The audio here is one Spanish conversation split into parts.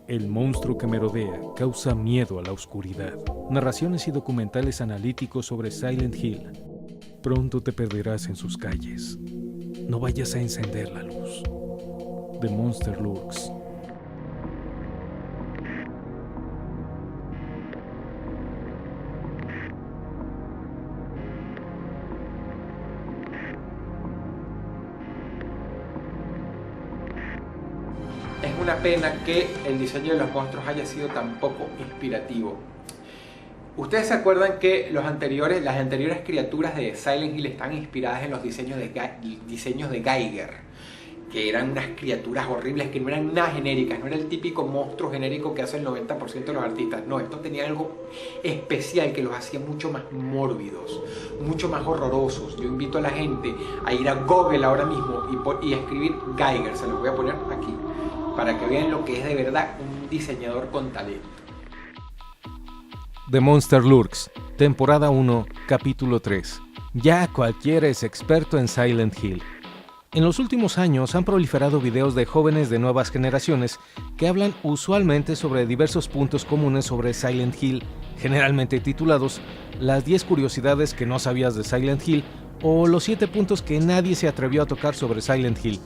El monstruo que merodea causa miedo a la oscuridad. Narraciones y documentales analíticos sobre Silent Hill. Pronto te perderás en sus calles. No vayas a encender la luz. The Monster Lurks. Es una pena que el diseño de los monstruos haya sido tan poco inspirativo. Ustedes se acuerdan que las anteriores criaturas de Silent Hill están inspiradas en los diseños de Giger, que eran unas criaturas horribles que no eran nada genéricas, no era el típico monstruo genérico que hace el 90% de los artistas. No, esto tenía algo especial que los hacía mucho más mórbidos, mucho más horrorosos. Yo invito a la gente a ir a Google ahora mismo y a escribir Giger, se los voy a poner aquí, para que vean lo que es de verdad un diseñador con talento. The Monster Lurks, temporada 1, capítulo 3. Ya cualquiera es experto en Silent Hill. En los últimos años han proliferado videos de jóvenes de nuevas generaciones que hablan usualmente sobre diversos puntos comunes sobre Silent Hill, generalmente titulados Las 10 curiosidades que no sabías de Silent Hill o los 7 puntos que nadie se atrevió a tocar sobre Silent Hill.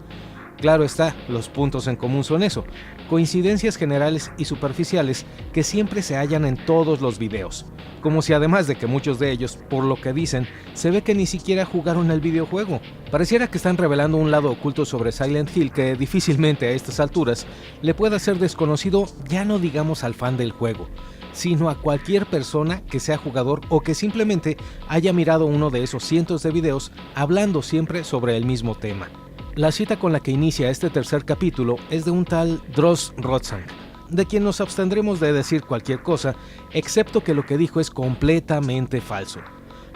Claro está, los puntos en común son eso, coincidencias generales y superficiales que siempre se hallan en todos los videos, como si además de que muchos de ellos, por lo que dicen, se ve que ni siquiera jugaron el videojuego. Pareciera que están revelando un lado oculto sobre Silent Hill que difícilmente a estas alturas le pueda ser desconocido, ya no digamos al fan del juego, sino a cualquier persona que sea jugador o que simplemente haya mirado uno de esos cientos de videos hablando siempre sobre el mismo tema. La cita con la que inicia este tercer capítulo es de un tal Dross Rotzang, de quien nos abstendremos de decir cualquier cosa, excepto que lo que dijo es completamente falso.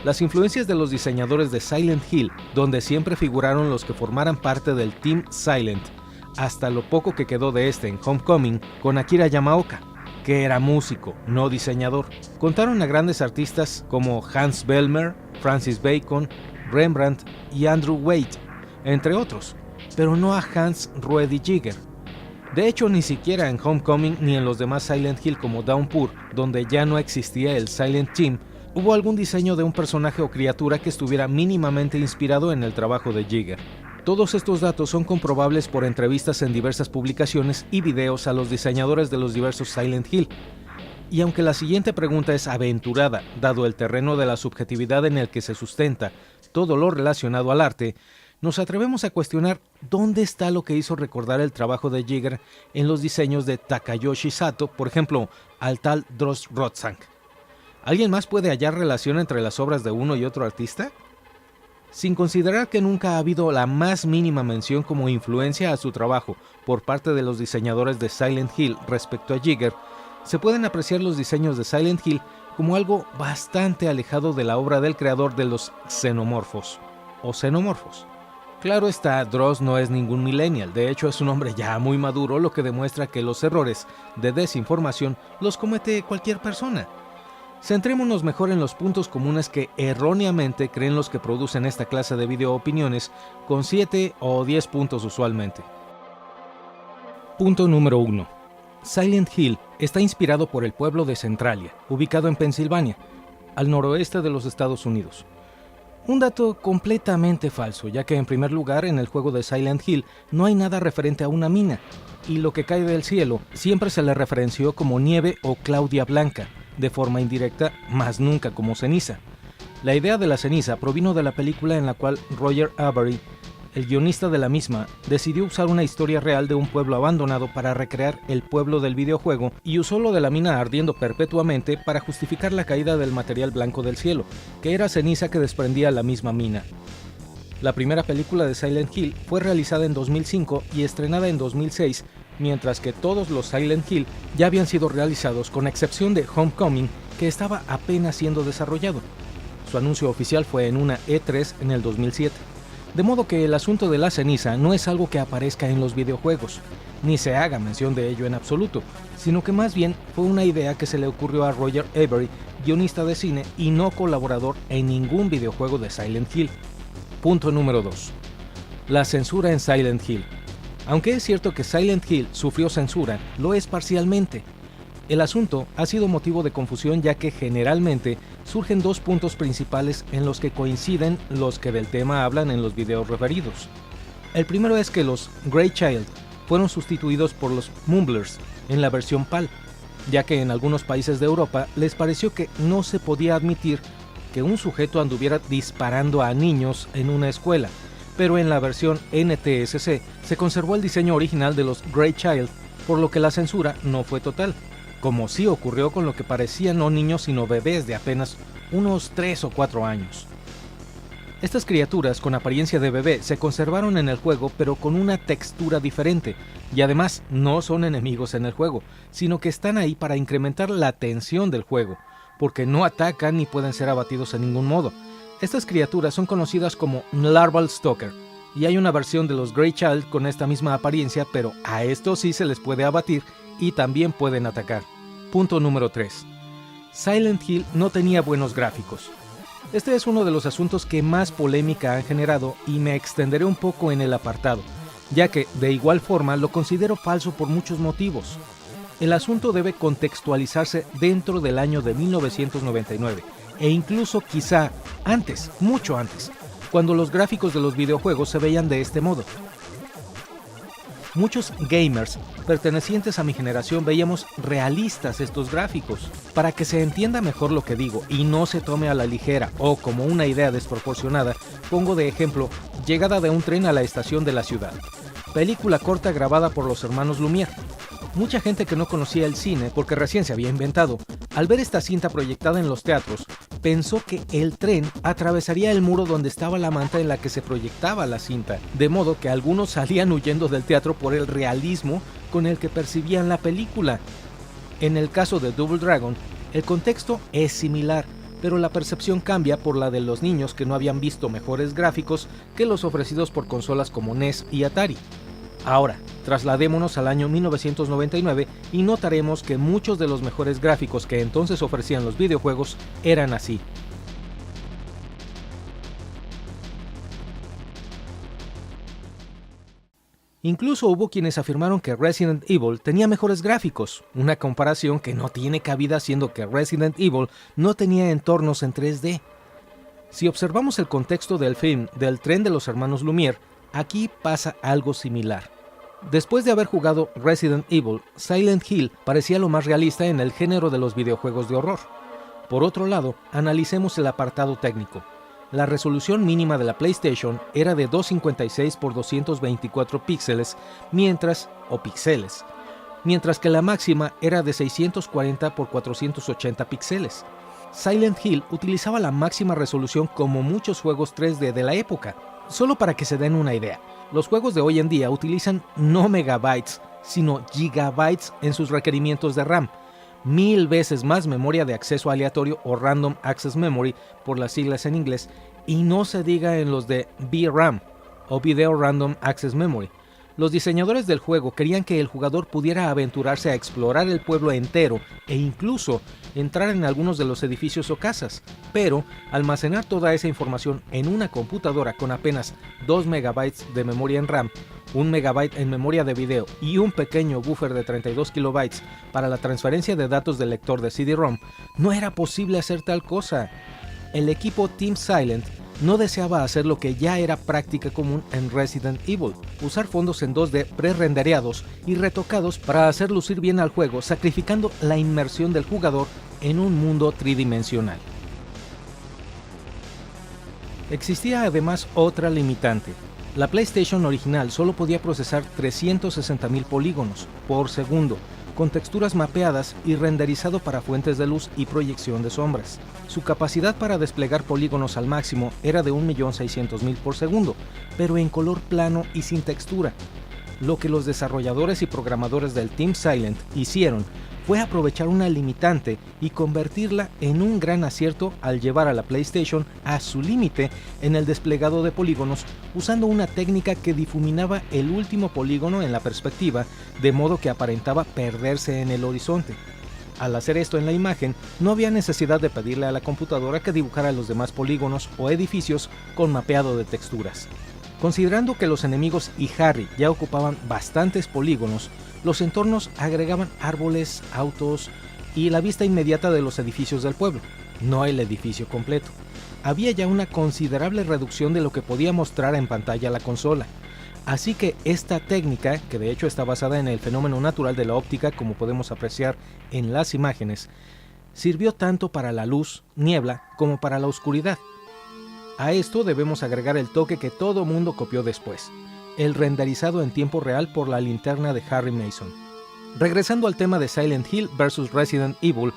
Las influencias de los diseñadores de Silent Hill, donde siempre figuraron los que formaran parte del Team Silent, hasta lo poco que quedó de este en Homecoming, con Akira Yamaoka, que era músico, no diseñador. Contaron a grandes artistas como Hans Bellmer, Francis Bacon, Rembrandt y Andrew Waite, entre otros, pero no a Hans Ruedi Giger. De hecho, ni siquiera en Homecoming ni en los demás Silent Hill como Downpour, donde ya no existía el Silent Team, hubo algún diseño de un personaje o criatura que estuviera mínimamente inspirado en el trabajo de Giger. Todos estos datos son comprobables por entrevistas en diversas publicaciones y videos a los diseñadores de los diversos Silent Hill. Y aunque la siguiente pregunta es aventurada, dado el terreno de la subjetividad en el que se sustenta todo lo relacionado al arte, nos atrevemos a cuestionar dónde está lo que hizo recordar el trabajo de Giger en los diseños de Takayoshi Sato, por ejemplo, al tal Dross Rotzang. ¿Alguien más puede hallar relación entre las obras de uno y otro artista? Sin considerar que nunca ha habido la más mínima mención como influencia a su trabajo por parte de los diseñadores de Silent Hill respecto a Giger, se pueden apreciar los diseños de Silent Hill como algo bastante alejado de la obra del creador de los xenomorfos, o xenomorfos. Claro está, Dross no es ningún millennial, de hecho es un hombre ya muy maduro, lo que demuestra que los errores de desinformación los comete cualquier persona. Centrémonos mejor en los puntos comunes que erróneamente creen los que producen esta clase de video opiniones, con 7 o 10 puntos usualmente. Punto número 1. Silent Hill está inspirado por el pueblo de Centralia, ubicado en Pensilvania, al noroeste de los Estados Unidos. Un dato completamente falso, ya que en primer lugar en el juego de Silent Hill no hay nada referente a una mina, y lo que cae del cielo siempre se le referenció como nieve o Claudia Blanca, de forma indirecta, más nunca como ceniza. La idea de la ceniza provino de la película en la cual Roger Avary, el guionista de la misma, decidió usar una historia real de un pueblo abandonado para recrear el pueblo del videojuego y usó lo de la mina ardiendo perpetuamente para justificar la caída del material blanco del cielo, que era ceniza que desprendía la misma mina. La primera película de Silent Hill fue realizada en 2005 y estrenada en 2006, mientras que todos los Silent Hill ya habían sido realizados con excepción de Homecoming, que estaba apenas siendo desarrollado. Su anuncio oficial fue en una E3 en el 2007. De modo que el asunto de la ceniza no es algo que aparezca en los videojuegos, ni se haga mención de ello en absoluto, sino que más bien fue una idea que se le ocurrió a Roger Avary, guionista de cine y no colaborador en ningún videojuego de Silent Hill. Punto número 2. La censura en Silent Hill. Aunque es cierto que Silent Hill sufrió censura, lo es parcialmente. El asunto ha sido motivo de confusión ya que generalmente surgen dos puntos principales en los que coinciden los que del tema hablan en los videos referidos. El primero es que los Grey Child fueron sustituidos por los Mumblers en la versión PAL, ya que en algunos países de Europa les pareció que no se podía admitir que un sujeto anduviera disparando a niños en una escuela, pero en la versión NTSC se conservó el diseño original de los Grey Child, por lo que la censura no fue total, como sí ocurrió con lo que parecían no niños sino bebés de apenas unos 3 o 4 años. Estas criaturas con apariencia de bebé se conservaron en el juego pero con una textura diferente, y además no son enemigos en el juego, sino que están ahí para incrementar la tensión del juego, porque no atacan ni pueden ser abatidos en ningún modo. Estas criaturas son conocidas como Larval Stalker, y hay una versión de los Grey Child con esta misma apariencia, pero a estos sí se les puede abatir y también pueden atacar. Punto número 3. Silent Hill no tenía buenos gráficos. Este es uno de los asuntos que más polémica han generado y me extenderé un poco en el apartado, ya que de igual forma lo considero falso por muchos motivos. El asunto debe contextualizarse dentro del año de 1999 e incluso quizá antes, mucho antes, cuando los gráficos de los videojuegos se veían de este modo. Muchos gamers pertenecientes a mi generación veíamos realistas estos gráficos. Para que se entienda mejor lo que digo y no se tome a la ligera o como una idea desproporcionada, pongo de ejemplo Llegada de un tren a la estación de la ciudad, película corta grabada por los hermanos Lumière. Mucha gente que no conocía el cine porque recién se había inventado, al ver esta cinta proyectada en los teatros, pensó que el tren atravesaría el muro donde estaba la manta en la que se proyectaba la cinta, de modo que algunos salían huyendo del teatro por el realismo con el que percibían la película. En el caso de Double Dragon, el contexto es similar, pero la percepción cambia por la de los niños que no habían visto mejores gráficos que los ofrecidos por consolas como NES y Atari. Ahora, trasladémonos al año 1999 y notaremos que muchos de los mejores gráficos que entonces ofrecían los videojuegos eran así. Incluso hubo quienes afirmaron que Resident Evil tenía mejores gráficos, una comparación que no tiene cabida siendo que Resident Evil no tenía entornos en 3D. Si observamos el contexto del film del tren de los hermanos Lumière, aquí pasa algo similar. Después de haber jugado Resident Evil, Silent Hill parecía lo más realista en el género de los videojuegos de horror. Por otro lado, analicemos el apartado técnico. La resolución mínima de la PlayStation era de 256 por 224 píxeles, mientras que la máxima era de 640 por 480 píxeles. Silent Hill utilizaba la máxima resolución como muchos juegos 3D de la época. Solo para que se den una idea, los juegos de hoy en día utilizan no megabytes, sino gigabytes en sus requerimientos de RAM, 1000 veces más memoria de acceso aleatorio o Random Access Memory por las siglas en inglés, y no se diga en los de VRAM o Video Random Access Memory. Los diseñadores del juego querían que el jugador pudiera aventurarse a explorar el pueblo entero e incluso entrar en algunos de los edificios o casas, pero almacenar toda esa información en una computadora con apenas 2 megabytes de memoria en RAM, 1 megabyte en memoria de video y un pequeño buffer de 32 kilobytes para la transferencia de datos del lector de CD-ROM, no era posible hacer tal cosa. El equipo Team Silent no deseaba hacer lo que ya era práctica común en Resident Evil, usar fondos en 2D pre-rendereados y retocados para hacer lucir bien al juego, sacrificando la inmersión del jugador en un mundo tridimensional. Existía además otra limitante. La PlayStation original solo podía procesar 360.000 polígonos por segundo, con texturas mapeadas y renderizado para fuentes de luz y proyección de sombras. Su capacidad para desplegar polígonos al máximo era de 1.600.000 por segundo, pero en color plano y sin textura. Lo que los desarrolladores y programadores del Team Silent hicieron fue aprovechar una limitante y convertirla en un gran acierto al llevar a la PlayStation a su límite en el desplegado de polígonos, usando una técnica que difuminaba el último polígono en la perspectiva, de modo que aparentaba perderse en el horizonte. Al hacer esto en la imagen, no había necesidad de pedirle a la computadora que dibujara los demás polígonos o edificios con mapeado de texturas. Considerando que los enemigos y Harry ya ocupaban bastantes polígonos, los entornos agregaban árboles, autos y la vista inmediata de los edificios del pueblo, no el edificio completo. Había ya una considerable reducción de lo que podía mostrar en pantalla la consola. Así que esta técnica, que de hecho está basada en el fenómeno natural de la óptica como podemos apreciar en las imágenes, sirvió tanto para la luz, niebla, como para la oscuridad. A esto debemos agregar el toque que todo mundo copió después, el renderizado en tiempo real por la linterna de Harry Mason. Regresando al tema de Silent Hill vs Resident Evil,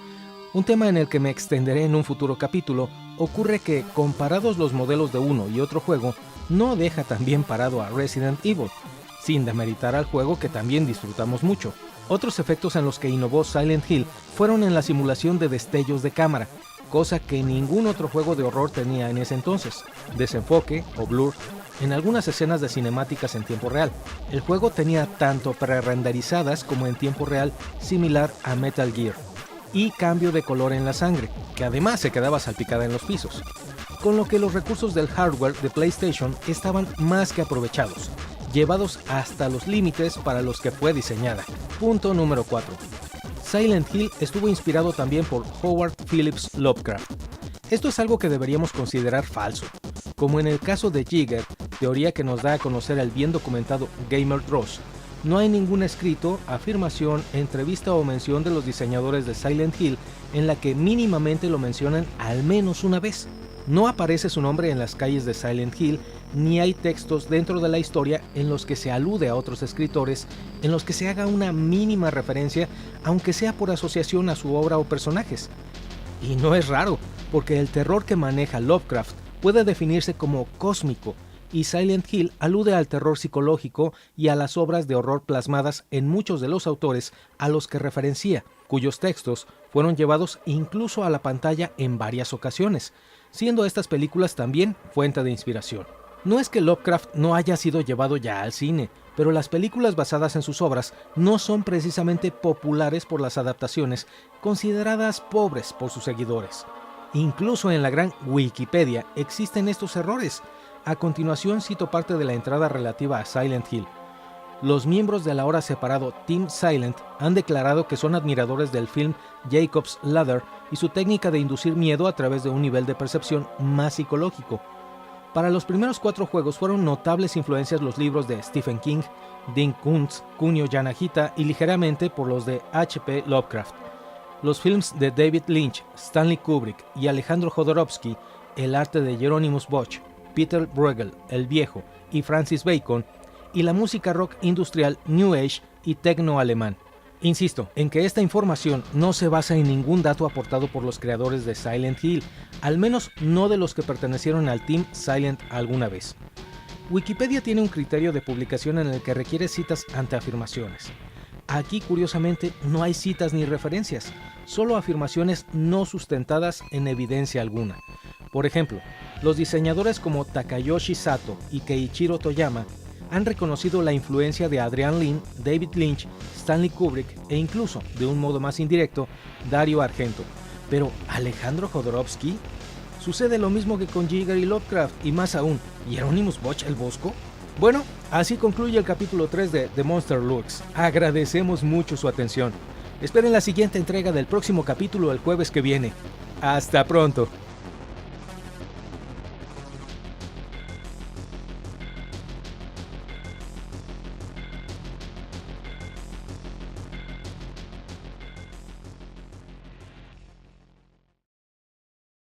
un tema en el que me extenderé en un futuro capítulo, ocurre que, comparados los modelos de uno y otro juego, no deja tan bien parado a Resident Evil, sin demeritar al juego que también disfrutamos mucho. Otros efectos en los que innovó Silent Hill fueron en la simulación de destellos de cámara, cosa que ningún otro juego de horror tenía en ese entonces, desenfoque o blur en algunas escenas de cinemáticas en tiempo real. El juego tenía tanto pre-renderizadas como en tiempo real, similar a Metal Gear, y cambio de color en la sangre, que además se quedaba salpicada en los pisos, con lo que los recursos del hardware de PlayStation estaban más que aprovechados, llevados hasta los límites para los que fue diseñada. Punto número 4. Silent Hill estuvo inspirado también por Howard Phillips Lovecraft. Esto es algo que deberíamos considerar falso, como en el caso de Giger, teoría que nos da a conocer el bien documentado Gamer Dross. No hay ningún escrito, afirmación, entrevista o mención de los diseñadores de Silent Hill en la que mínimamente lo mencionan al menos una vez. No aparece su nombre en las calles de Silent Hill, ni hay textos dentro de la historia en los que se alude a otros escritores, en los que se haga una mínima referencia, aunque sea por asociación a su obra o personajes. Y no es raro, porque el terror que maneja Lovecraft puede definirse como cósmico, y Silent Hill alude al terror psicológico y a las obras de horror plasmadas en muchos de los autores a los que referencia, cuyos textos fueron llevados incluso a la pantalla en varias ocasiones, siendo estas películas también fuente de inspiración. No es que Lovecraft no haya sido llevado ya al cine, pero las películas basadas en sus obras no son precisamente populares por las adaptaciones, consideradas pobres por sus seguidores. Incluso en la gran Wikipedia existen estos errores. A continuación cito parte de la entrada relativa a Silent Hill. Los miembros del ahora separado Team Silent han declarado que son admiradores del film Jacob's Ladder y su técnica de inducir miedo a través de un nivel de percepción más psicológico. Para los primeros 4 juegos fueron notables influencias los libros de Stephen King, Dean Koontz, Kunio Yanagita y ligeramente por los de H.P. Lovecraft. Los films de David Lynch, Stanley Kubrick y Alejandro Jodorowsky, el arte de Hieronymus Bosch, Peter Bruegel, el Viejo y Francis Bacon, y la música rock industrial New Age y techno alemán. Insisto en que esta información no se basa en ningún dato aportado por los creadores de Silent Hill, al menos no de los que pertenecieron al Team Silent alguna vez. Wikipedia tiene un criterio de publicación en el que requiere citas ante afirmaciones. Aquí, curiosamente, no hay citas ni referencias, solo afirmaciones no sustentadas en evidencia alguna. Por ejemplo, los diseñadores como Takayoshi Sato y Keiichiro Toyama han reconocido la influencia de Adrian Lyne, David Lynch, Stanley Kubrick e incluso, de un modo más indirecto, Dario Argento. Pero, ¿Alejandro Jodorowsky? ¿Sucede lo mismo que con Giger y Lovecraft y más aún, Hieronymus Bosch el Bosco? Bueno, así concluye el capítulo 3 de The Monster Lurks. Agradecemos mucho su atención. Esperen la siguiente entrega del próximo capítulo el jueves que viene. ¡Hasta pronto!